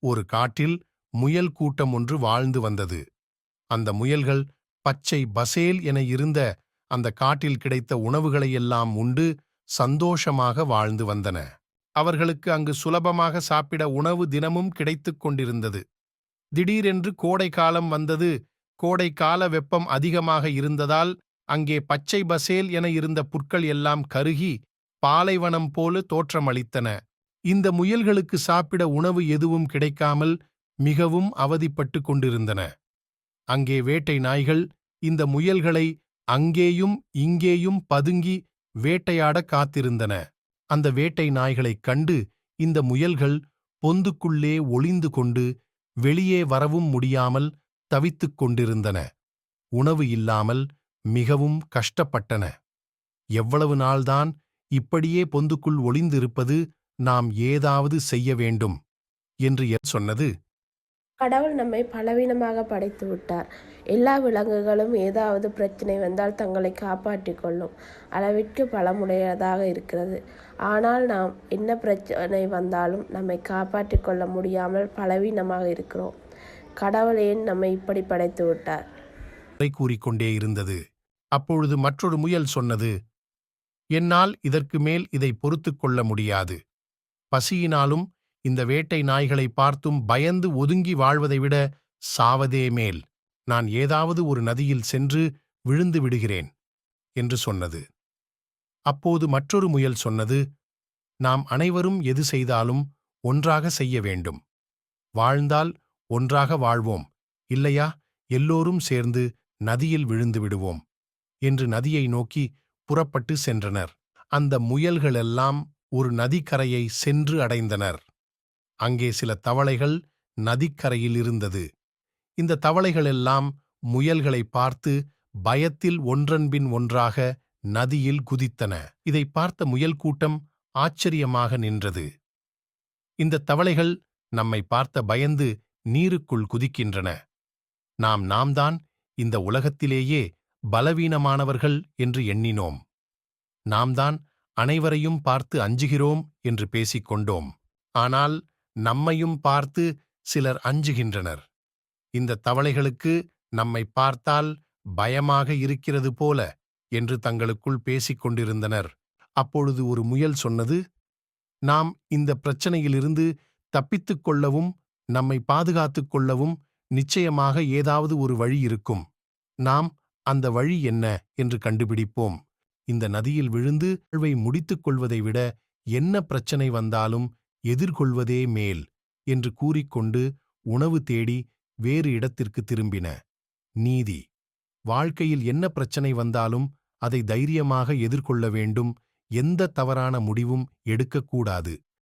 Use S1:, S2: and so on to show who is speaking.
S1: ஒரு காட்டில் முயல் கூட்டம் ஒன்று வாழ்ந்து வந்தது. அந்த முயல்கள் பச்சை பசேல் என இருந்த அந்த காட்டில் கிடைத்த உணவுகளையெல்லாம் உண்டு சந்தோஷமாக வாழ்ந்து வந்தன. அவர்களுக்கு அங்கு சுலபமாக சாப்பிட உணவு தினமும் கிடைத்துக் கொண்டிருந்தது. திடீரென்று கோடை காலம் வந்தது. கோடைக்கால வெப்பம் அதிகமாக இருந்ததால் அங்கே பச்சை பசேல் என இருந்த புற்கள் எல்லாம் கருகி பாலைவனம் போல தோற்றமளித்தன. இந்த முயல்களுக்கு சாப்பிட உணவு எதுவும் கிடைக்காமல் மிகவும் அவதிப்பட்டு கொண்டிருந்தன. அங்கே வேட்டை நாய்கள் இந்த முயல்களை அங்கேயும் இங்கேயும் பதுங்கி வேட்டையாட காத்திருந்தன. அந்த வேட்டை நாய்களைக் கண்டு இந்த முயல்கள் பொந்துக்குள்ளே ஒளிந்து கொண்டு வெளியே வரவும் முடியாமல் தவித்துக் கொண்டிருந்தன. உணவு இல்லாமல் மிகவும் கஷ்டப்பட்டன. எவ்வளவு நாள்தான் இப்படியே பொந்துக்குள் ஒளிந்திருப்பது? நாம் ஏதாவது செய்ய வேண்டும் என்று சொன்னது.
S2: கடவுள் நம்மை பலவீனமாக படைத்து விட்டார். எல்லா விலங்குகளும் ஏதாவது பிரச்சனை வந்தால் தங்களை காப்பாற்றிக் கொள்ளும் அளவிற்கு பலமுடையதாக இருக்கிறது. ஆனால் நாம் என்ன பிரச்சனை வந்தாலும் நம்மை காப்பாற்றிக் கொள்ள முடியாமல் பலவீனமாக இருக்கிறோம். கடவுள் ஏன் நம்மை இப்படி படைத்து விட்டார்?
S1: கூறிக்கொண்டே இருந்தது. அப்பொழுது மற்றொரு முயல் சொன்னது, என்னால் இதற்கு மேல் இதை பொறுத்துக் கொள்ள முடியாது. பசியினாலும் இந்த வேட்டை நாய்களை பார்த்தும் பயந்து ஒதுங்கி வாழ்வதை விட சாவதே மேல். நான் ஏதாவது ஒரு நதியில் சென்று விழுந்து விடுகிறேன் என்று சொன்னது. அப்போது மற்றொரு முயல் சொன்னது, நாம் அனைவரும் எது செய்தாலும் ஒன்றாக செய்ய வேண்டும். வாழ்ந்தால் ஒன்றாக வாழ்வோம், இல்லையா எல்லோரும் சேர்ந்து நதியில் விழுந்து விடுவோம் என்று நதியை நோக்கி புறப்பட்டு சென்றனர். அந்த முயல்களெல்லாம் ஒரு நதிக்கரையை சென்று அடைந்தனர். அங்கே சில தவளைகள் நதிக்கரையில் இருந்தது. இந்த தவளைகளெல்லாம் முயல்களை பார்த்து பயத்தில் ஒன்றன்பின் ஒன்றாக நதியில் குதித்தன. இதை பார்த்த முயல் கூட்டம் ஆச்சரியமாக நின்றது. இந்த தவளைகள் நம்மை பார்த்த பயந்து நீருக்குள் குதிக்கின்றன. நாம்தான் இந்த உலகத்திலேயே பலவீனமானவர்கள் என்று எண்ணினோம். நாம்தான் அனைவரையும் பார்த்து அஞ்சுகிறோம் என்று பேசிக்கொண்டோம். ஆனால் நம்மையும் பார்த்து சிலர் அஞ்சுகின்றனர். இந்த தவளைகளுக்கு நம்மை பார்த்தால் பயமாக இருக்கிறது போல என்று தங்களுக்குள் பேசிக் கொண்டிருந்தனர். அப்பொழுது ஒரு முயல் சொன்னது, நாம் இந்த பிரச்சனையிலிருந்து தப்பித்துக் கொள்ளவும் நம்மை பாதுகாத்துக் கொள்ளவும் நிச்சயமாக ஏதாவது ஒரு வழி இருக்கும். நாம் அந்த வழி என்ன என்று கண்டுபிடிப்போம். இந்த நதியில் விழுந்து வாழ்வை முடித்துக் கொள்வதை விட என்ன பிரச்சனை வந்தாலும் எதிர்கொள்வதே மேல் என்று கூறிக்கொண்டு உணவு தேடி வேறு இடத்திற்கு திரும்பின. நீதி: வாழ்க்கையில் என்ன பிரச்சனை வந்தாலும் அதை தைரியமாக எதிர்கொள்ள வேண்டும். எந்த தவறான முடிவும் எடுக்கக்கூடாது.